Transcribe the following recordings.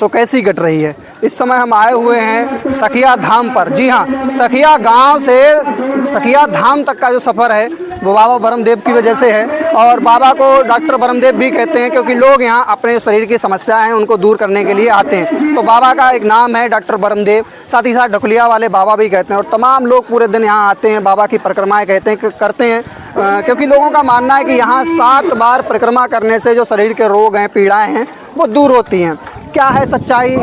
तो कैसी कट रही है। इस समय हम आए हुए हैं सखिया धाम पर। जी हाँ, सखिया गांव से सखिया धाम तक का जो सफ़र है वो बाबा ब्रह्मदेव की वजह से है। और बाबा को डॉक्टर ब्रह्मदेव भी कहते हैं क्योंकि लोग यहाँ अपने शरीर की समस्याएं हैं उनको दूर करने के लिए आते हैं। तो बाबा का एक नाम है डॉक्टर ब्रह्मदेव, साथ ही साथ ढकुलिया वाले बाबा भी कहते हैं। और तमाम लोग पूरे दिन यहाँ आते हैं, बाबा की परिक्रमाएँ करते हैं क्योंकि लोगों का मानना है कि यहाँ 7 बार परिक्रमा करने से जो शरीर के रोग हैं, पीड़ाएँ हैं, वो दूर होती हैं। क्या है सच्चाई,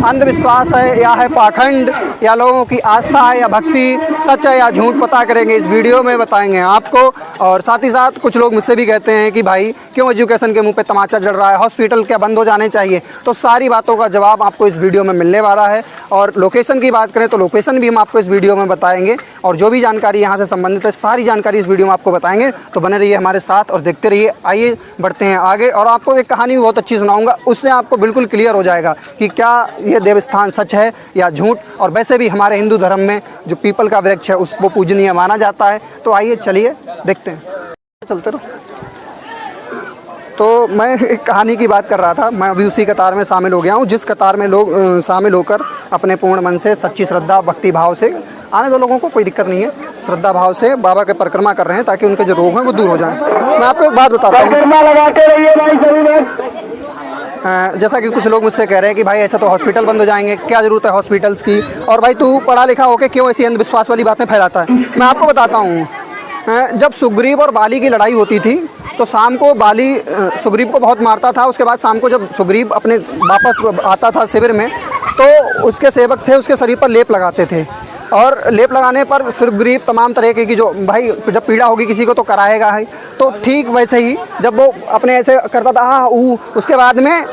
अंधविश्वास है या है पाखंड, या लोगों की आस्था है या भक्ति, सच है या झूठ, पता करेंगे इस वीडियो में, बताएंगे आपको। और साथ ही साथ कुछ लोग मुझसे भी कहते हैं कि भाई क्यों एजुकेशन के मुंह पे तमाचा जड़ रहा है, हॉस्पिटल क्या बंद हो जाने चाहिए। तो सारी बातों का जवाब आपको इस वीडियो में मिलने वाला है। और लोकेशन की बात करें तो लोकेशन भी हम आपको इस वीडियो में बताएंगे, और जो भी जानकारी यहाँ से संबंधित है सारी जानकारी इस वीडियो में आपको बताएंगे। तो बने रहिए हमारे साथ और देखते रहिए। आइए बढ़ते हैं आगे, और आपको एक कहानी भी बहुत अच्छी सुनाऊंगा, उससे आपको बिल्कुल क्लियर हो जाएगा कि क्या ये देवस्थान सच है या झूठ। और वैसे भी हमारे हिंदू धर्म में जो पीपल का वृक्ष है उसको पूजनीय माना जाता है। तो आइए चलिए देखते हैं, चलते रहो। तो मैं एक कहानी की बात कर रहा था, मैं अभी उसी कतार में शामिल हो गया हूँ जिस कतार में लोग शामिल होकर अपने पूर्ण मन से, सच्ची श्रद्धा भक्ति भाव से आने दो, लोगों को कोई दिक्कत नहीं है, श्रद्धा भाव से बाबा के परिक्रमा कर रहे हैं ताकि उनके जो रोग हैं वो दूर हो जाएं। मैं आपको एक बात बताता हूँ, जैसा कि कुछ लोग मुझसे कह रहे हैं कि भाई ऐसा तो हॉस्पिटल बंद हो जाएंगे, क्या ज़रूरत है हॉस्पिटल्स की, और भाई तू पढ़ा लिखा होकर क्यों ऐसी अंधविश्वास वाली बातें फैलाता है। मैं आपको बताता हूँ, जब सुग्रीव और बाली की लड़ाई होती थी तो शाम को बाली सुग्रीव को बहुत मारता था। उसके बाद शाम को जब सुग्रीव अपने वापस आता था शिविर में तो उसके सेवक थे उसके शरीर पर लेप लगाते थे, और लेप लगाने पर सुग्रीव तमाम तरह की जो भाई जब पीड़ा होगी किसी को तो कराएगा है। तो ठीक वैसे ही जब वो अपने ऐसे करता था उसके बाद में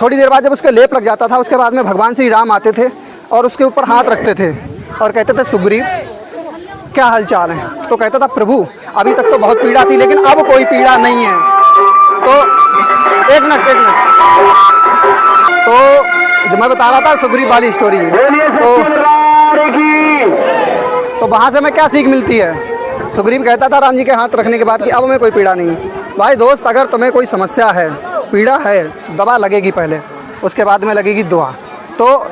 थोड़ी देर बाद जब उसके लेप लग जाता था उसके बाद में भगवान श्री राम आते थे और उसके ऊपर हाथ रखते थे और कहते थे सुग्रीव क्या हालचाल है। तो कहता था प्रभु अभी तक तो बहुत पीड़ा थी लेकिन अब कोई पीड़ा नहीं है। तो एक मिनट तो जो मैं बता रहा था सुग्रीव वाली स्टोरी, तो वहाँ से हमें क्या सीख मिलती है। सुग्रीव कहता था राम जी के हाथ रखने के बाद कि अब हमें कोई पीड़ा नहीं है। भाई दोस्त, अगर तुम्हें कोई समस्या है, पीड़ा है, दवा लगेगी पहले, उसके बाद में लगेगी दुआ। तो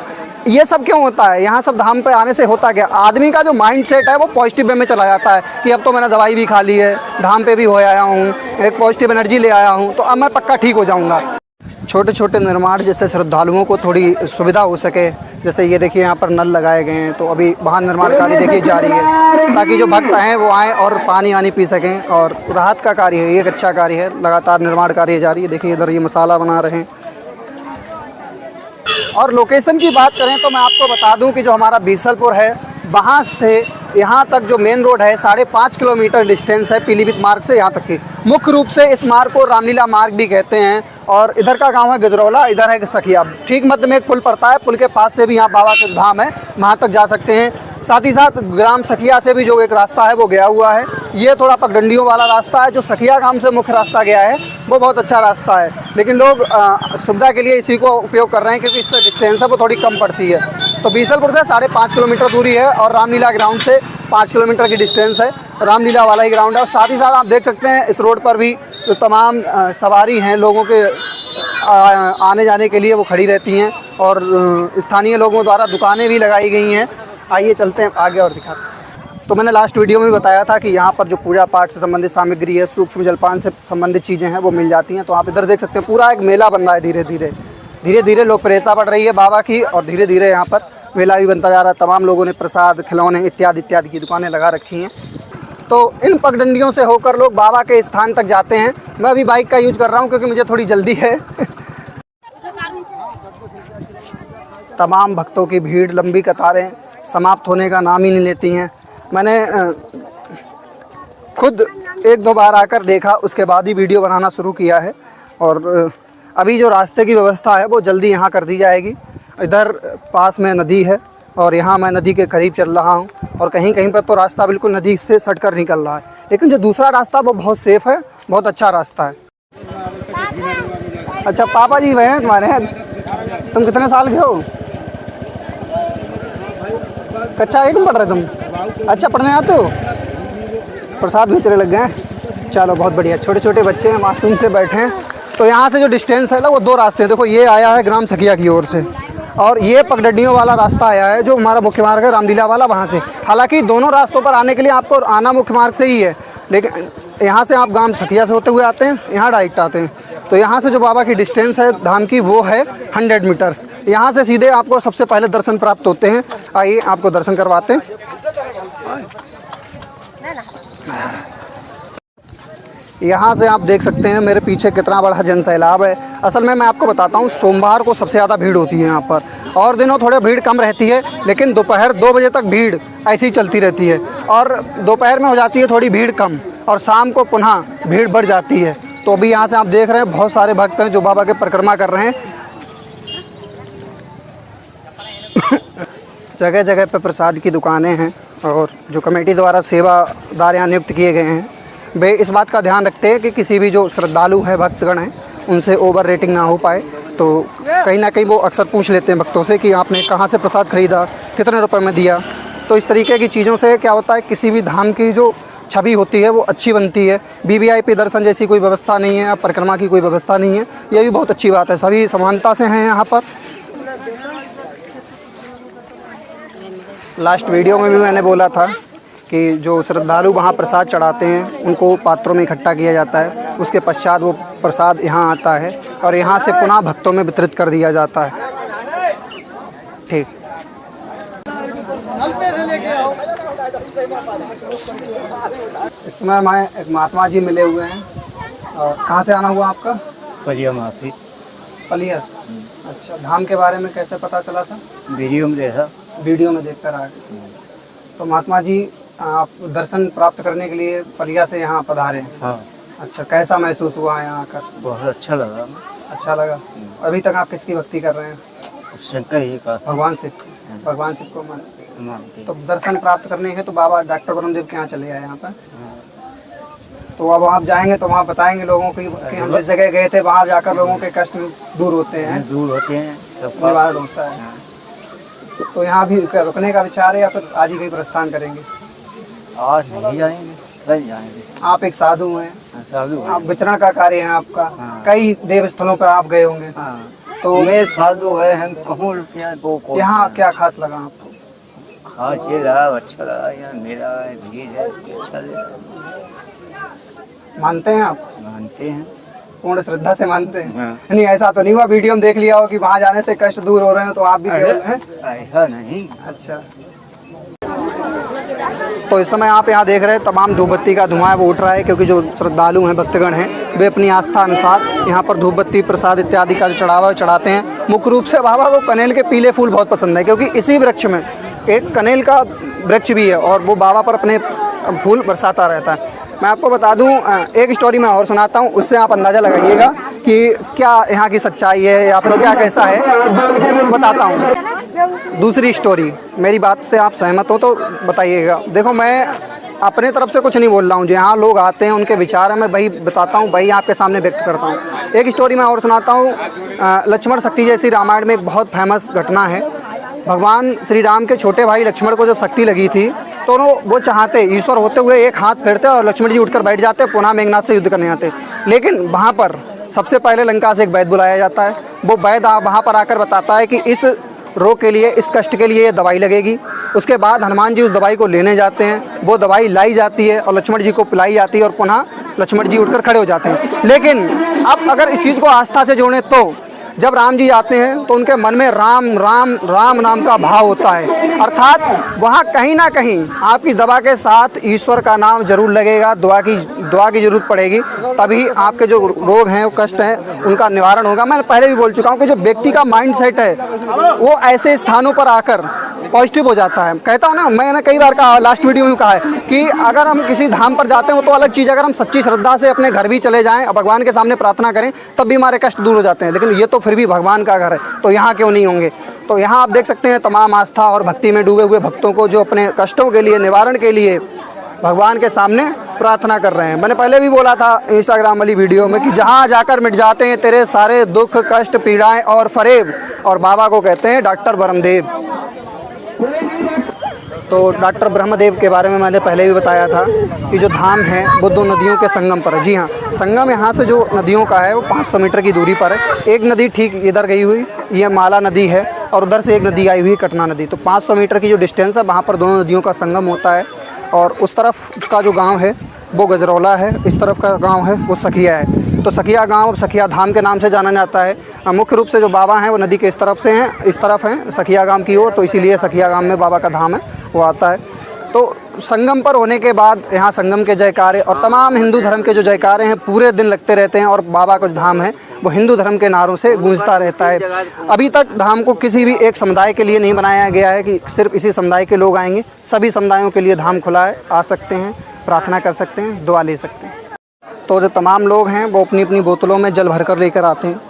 ये सब क्यों होता है, यहाँ सब धाम पे आने से होता क्या, आदमी का जो माइंड सेट है वो पॉजिटिव वे में चला जाता है कि अब तो मैंने दवाई भी खा ली है, धाम पे भी हो आया हूँ, एक पॉजिटिव एनर्जी ले आया हूँ, तो अब मैं पक्का ठीक हो जाऊँगा। छोटे छोटे निर्माण जिससे श्रद्धालुओं को थोड़ी सुविधा हो सके, जैसे ये देखिए यहाँ पर नल लगाए गए हैं, तो अभी वाहन निर्माण कार्य देखिए जारी है ताकि जो भक्त हैं वो आएँ और पानी पी सकें, और राहत का कार्य है, ये एक अच्छा कार्य है, लगातार निर्माण कार्य जारी है। देखिए इधर ये मसाला बना रहे हैं। और लोकेशन की बात करें तो मैं आपको बता दूं कि जो हमारा बीसलपुर है वहाँ से यहाँ तक जो मेन रोड है 5.5 किलोमीटर डिस्टेंस है पीलीभीत मार्ग से यहाँ तक की। मुख्य रूप से इस मार्ग को रामलीला मार्ग भी कहते हैं। और इधर का गांव है गजरौला, इधर है सखिया, ठीक मध्य में एक पुल पड़ता है, पुल के पास से भी यहाँ बाबा के धाम है, वहाँ तक जा सकते हैं। साथ ही साथ ग्राम सखिया से भी जो एक रास्ता है वो गया हुआ है, ये थोड़ा पगडंडियों वाला रास्ता है। जो सखिया गांव से मुख्य रास्ता गया है वो बहुत अच्छा रास्ता है, लेकिन लोग सुविधा के लिए इसी को उपयोग कर रहे हैं क्योंकि इससे डिस्टेंस है वो थोड़ी कम पड़ती है। तो बीसलपुर से 5.5 किलोमीटर दूरी है और रामलीला ग्राउंड से 5 किलोमीटर की डिस्टेंस है, रामलीला वाला ही ग्राउंड है। और साथ ही साथ आप देख सकते हैं इस रोड पर भी जो तमाम सवारी हैं लोगों के आने जाने के लिए वो खड़ी रहती हैं, और स्थानीय लोगों द्वारा दुकानें भी लगाई गई हैं। आइए चलते हैं आगे और दिखाते हैं। तो मैंने लास्ट वीडियो में बताया था कि यहाँ पर जो पूजा पाठ से संबंधित सामग्री है, सूक्ष्म जलपान से संबंधित चीज़ें हैं वो मिल जाती हैं। तो आप इधर देख सकते हैं पूरा एक मेला बन रहा है, धीरे धीरे लोकप्रियता बढ़ रही है बाबा की, और धीरे धीरे यहाँ पर मेला भी बनता जा रहा है। तमाम लोगों ने प्रसाद, खिलौने इत्यादि की दुकानें लगा रखी हैं। तो इन पगडंडियों से होकर लोग बाबा के स्थान तक जाते हैं। मैं अभी बाइक का यूज कर रहा हूँ क्योंकि मुझे थोड़ी जल्दी है। तमाम भक्तों की भीड़, लंबी कतारें समाप्त होने का नाम ही नहीं लेती हैं। मैंने खुद 1-2 बार आकर देखा, उसके बाद ही वीडियो बनाना शुरू किया है। और अभी जो रास्ते की व्यवस्था है वो जल्दी यहाँ कर दी जाएगी। इधर पास में नदी है और यहाँ मैं नदी के करीब चल रहा हूँ, और कहीं कहीं पर तो रास्ता बिल्कुल नदी से सट कर निकल रहा है, लेकिन जो दूसरा रास्ता वो बहुत सेफ़ है, बहुत अच्छा रास्ता है। अच्छा पापा जी वह हैं तुम्हारे, तुम कितने साल के हो? कच्चा एक में पढ़ रहे तुम? अच्छा पढ़ने आते हो? प्रसाद बेचने लग गए हैं, चलो बहुत बढ़िया। छोटे छोटे बच्चे हैं, मासूम से बैठे हैं तो यहाँ से जो डिस्टेंस है ना वो 2 रास्ते हैं। देखो ये आया है ग्राम सखिया की ओर से और ये पगडंडियों वाला रास्ता आया है जो हमारा मुख्य मार्ग है रामलीला वाला, वहाँ से। हालांकि दोनों रास्तों पर आने के लिए आपको आना मुख्य मार्ग से ही है, लेकिन यहाँ से आप ग्राम सखिया से होते हुए आते हैं, यहाँ डायरेक्ट आते हैं। तो यहाँ से जो बाबा की डिस्टेंस है धाम की वो है 100 मीटर्स। यहाँ से सीधे आपको सबसे पहले दर्शन प्राप्त होते हैं। आइए आपको दर्शन करवाते हैं। यहाँ से आप देख सकते हैं मेरे पीछे कितना बड़ा जन सैलाब है। असल में मैं आपको बताता हूँ, सोमवार को सबसे ज़्यादा भीड़ होती है यहाँ पर, और दिनों थोड़े भीड़ कम रहती है, लेकिन दोपहर 2 बजे तक भीड़ ऐसी ही चलती रहती है और दोपहर में हो जाती है थोड़ी भीड़ कम और शाम को पुनः भीड़ बढ़ जाती है। तो अभी यहाँ से आप देख रहे हैं बहुत सारे भक्त हैं जो बाबा के परिक्रमा कर रहे हैं। जगह जगह पर प्रसाद की दुकानें हैं और जो कमेटी द्वारा सेवादार यहाँ नियुक्त किए गए हैं वे इस बात का ध्यान रखते हैं कि किसी भी जो श्रद्धालु है भक्तगण हैं उनसे ओवर रेटिंग ना हो पाए। तो कहीं ना कहीं वो अक्सर पूछ लेते हैं भक्तों से कि आपने कहाँ से प्रसाद खरीदा, कितने रुपए में दिया। तो इस तरीके की चीज़ों से क्या होता है, किसी भी धाम की जो छवि होती है वो अच्छी बनती है। वीवीआईपी दर्शन जैसी कोई व्यवस्था नहीं है, परिक्रमा की कोई व्यवस्था नहीं है, ये भी बहुत अच्छी बात है। सभी समानता से हैं यहाँ पर। लास्ट वीडियो में भी मैंने बोला था कि जो श्रद्धालु वहाँ प्रसाद चढ़ाते हैं उनको पात्रों में इकट्ठा किया जाता है, उसके पश्चात वो प्रसाद यहाँ आता है और यहाँ से पुनः भक्तों में वितरित कर दिया जाता है। ठीक, इसमें मैं एक महात्मा जी मिले हुए हैं। और कहाँ से आना हुआ आपका? पलिया माफी। पलिया। अच्छा, धाम के बारे में कैसे पता चला था? वीडियो में देखा। वीडियो में देखकर आ गए। तो महात्मा जी आप दर्शन प्राप्त करने के लिए पलिया से यहाँ पधारे? हाँ। अच्छा, कैसा महसूस हुआ यहाँ आकर? बहुत अच्छा लगा। अच्छा लगा। अभी तक आप किसकी भक्ति कर रहे हैं? शंकर जी का। भगवान शिव। भगवान शिव को मानते। तो दर्शन प्राप्त करने के तो बाबा डॉक्टर ब्रह्मदेव के यहाँ चले आए यहाँ पर। तो अब आप जाएंगे तो वहाँ बताएंगे लोगों की कि हम जिस जगह गए थे वहाँ जाकर लोगों के कष्ट दूर होते हैं, दूर होते हैं, निवारण होता है। तो यहाँ भी रुकने का विचार है या फिर आज ही कहीं प्रस्थान करेंगे? आज नहीं जाएंगे, कल जाएंगे। आप एक साधु हैं, साधु आप विचरण का कार्य है आपका। कई देव स्थलों पर आप गए होंगे। तो मैं साधु है, हम कहूँ यहाँ क्या खास लगा आपको? खास ये लगा, अच्छा लगा। यहाँ मेरा भीड़ है, अच्छा लगा। मानते हैं आप? मानते हैं, पूर्ण श्रद्धा से मानते हैं। हाँ। नहीं ऐसा तो नहीं हुआ वीडियो में देख लिया हो कि वहाँ जाने से कष्ट दूर हो रहे हैं तो आप भी केवल हैं? ऐसा नहीं। अच्छा, तो इस समय आप यहाँ देख रहे हैं तमाम धूप बत्ती का धुआं वो उठ रहा है, क्योंकि जो श्रद्धालु हैं भक्तगण हैं वे अपनी आस्था अनुसार यहाँ पर धूप बत्ती प्रसाद इत्यादि का जो चढ़ावा चढ़ाते हैं। मुख्य रूप से बाबा को कनेल के पीले फूल बहुत पसंद है, क्योंकि इसी वृक्ष में एक कनेल का वृक्ष भी है और वो बाबा पर अपने फूल बरसाता रहता है। मैं आपको बता दूं, एक स्टोरी मैं और सुनाता हूं, उससे आप अंदाज़ा लगाइएगा कि क्या यहाँ की सच्चाई है या फिर क्या कैसा है। बताता हूं दूसरी स्टोरी, मेरी बात से आप सहमत हो तो बताइएगा। देखो, मैं अपने तरफ से कुछ नहीं बोल रहा हूँ, जहाँ लोग आते हैं उनके विचार हैं मैं वही बताता हूँ, वही आपके सामने व्यक्त करता हूँ। एक स्टोरी मैं और सुनाता हूँ। लक्ष्मण शक्ति जैसी रामायण में एक बहुत फेमस घटना है। भगवान श्री राम के छोटे भाई लक्ष्मण को जब शक्ति लगी थी तो वो चाहते ईश्वर होते हुए एक हाथ फेरते और लक्ष्मण जी उठकर बैठ जाते, पुनः मेघनाथ से युद्ध करने आते। लेकिन वहाँ पर सबसे पहले लंका से एक वैद्य बुलाया जाता है। वो वैद्य वहाँ पर आकर बताता है कि इस रोग के लिए, इस कष्ट के लिए ये दवाई लगेगी। उसके बाद हनुमान जी उस दवाई को लेने जाते हैं, वो दवाई लाई जाती है और लक्ष्मण जी को पिलाई जाती है और पुनः लक्ष्मण जी उठकर खड़े हो जाते हैं। लेकिन अब अगर इस चीज़ को आस्था से जोड़ें तो जब राम जी आते हैं तो उनके मन में राम राम राम नाम का भाव होता है, अर्थात वहाँ कहीं ना कहीं आपकी दवा के साथ ईश्वर का नाम जरूर लगेगा, दुआ की जरूरत पड़ेगी, तभी आपके जो रोग हैं, वो कष्ट हैं, उनका निवारण होगा। मैंने पहले भी बोल चुका हूँ कि जो व्यक्ति का माइंड सेट है वो ऐसे स्थानों पर आकर पॉजिटिव हो जाता है। कहता हूँ ना, मैंने कई बार कहा, लास्ट वीडियो में कहा है कि अगर हम किसी धाम पर जाते हैं वो तो अलग चीज़, अगर हम सच्ची श्रद्धा से अपने घर भी चले जाएं और भगवान के सामने प्रार्थना करें तब भी हमारे कष्ट दूर हो जाते हैं। लेकिन ये तो फिर भी भगवान का घर है, तो यहाँ क्यों नहीं होंगे। तो यहाँ आप देख सकते हैं तमाम आस्था और भक्ति में डूबे हुए भक्तों को जो अपने कष्टों के लिए, निवारण के लिए भगवान के सामने प्रार्थना कर रहे हैं। मैंने पहले भी बोला था इंस्टाग्राम वाली वीडियो में कि जहाँ जाकर मिट जाते हैं तेरे सारे दुख, कष्ट, पीड़ाएं और फरेब, और बाबा को कहते हैं डॉक्टर ब्रह्मदेव। तो डॉक्टर ब्रह्मदेव के बारे में मैंने पहले भी बताया था कि जो धाम है वो दो नदियों के संगम पर है। जी हाँ, संगम यहाँ से जो नदियों का है वो 500 मीटर की दूरी पर है। एक नदी ठीक इधर गई हुई, ये माला नदी है, और उधर से एक नदी आई हुई कटना नदी। तो 500 मीटर की जो डिस्टेंस है वहाँ पर दोनों नदियों का संगम होता है। और उस तरफ का जो गाँव है वो गजरौला है, इस तरफ का गाँव है वो सखिया है। तो सखिया गाँव सखिया धाम के नाम से जाना जाता है। मुख्य रूप से जो बाबा हैं वो नदी के इस तरफ से हैं, इस तरफ हैं सखिया गाँव की ओर, तो इसीलिए सखिया गाँव में बाबा का धाम है वो आता है। तो संगम पर होने के बाद यहाँ संगम के जयकारे और तमाम हिंदू धर्म के जो जयकारे हैं पूरे दिन लगते रहते हैं, और बाबा का जो धाम है वो हिंदू धर्म के नारों से गूंजता रहता है। अभी तक धाम को किसी भी एक समुदाय के लिए नहीं बनाया गया है कि सिर्फ इसी समुदाय के लोग आएंगे। सभी समुदायों के लिए धाम खुला है, आ सकते हैं, प्रार्थना कर सकते हैं, दुआ ले सकते हैं। तो जो तमाम लोग हैं वो अपनी अपनी बोतलों में जल भर कर लेकर आते हैं।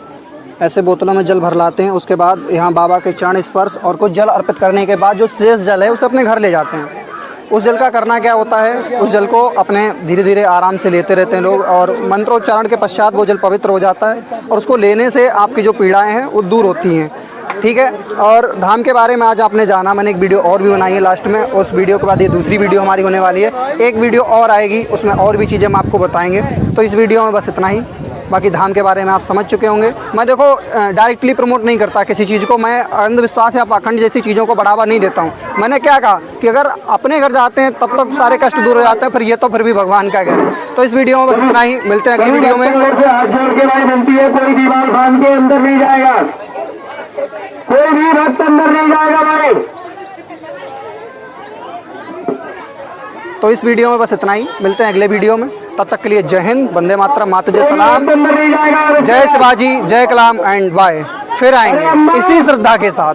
ऐसे बोतलों में जल भर लाते हैं। उसके बाद यहाँ बाबा के चरण स्पर्श और कुछ जल अर्पित करने के बाद जो शेष जल है उसे अपने घर ले जाते हैं। उस जल का करना क्या होता है, उस जल को अपने धीरे धीरे आराम से लेते रहते हैं लोग, और मंत्रोच्चारण के पश्चात वो जल पवित्र हो जाता है और उसको लेने से आपकी जो पीड़ाएं हैं वो दूर होती हैं। ठीक है। और धाम के बारे में आज आपने जाना, मैंने एक वीडियो और भी बनाई है लास्ट में, उस वीडियो के बाद ये दूसरी वीडियो हमारी होने वाली है। एक वीडियो और आएगी, उसमें और भी चीज़ें हम आपको बताएंगे। तो इस वीडियो में बस इतना ही। बाकी धाम के बारे में आप समझ चुके होंगे। मैं देखो डायरेक्टली प्रमोट नहीं करता किसी चीज़ को, मैं अंधविश्वास या पाखंड जैसी चीज़ों को बढ़ावा नहीं देता हूँ। मैंने क्या कहा कि अगर अपने घर जाते हैं तब तक सारे कष्ट दूर हो जाते हैं, फिर ये तो फिर भी भगवान का घर है। तो इस वीडियो में बस इतना ही, मिलते हैं अगली वीडियो में। कोई दीवार बांध के अंदर नहीं जाएगा, कोई भी भक्त अंदर नहीं जाएगा भाई। तो इस वीडियो में बस इतना ही, मिलते हैं अगले वीडियो में। तब तक के लिए जय हिंद, वंदे मातरम, माता जय सलाम, जय शिवाजी, जय कलाम एंड बाय। फिर आएंगे इसी श्रद्धा के साथ।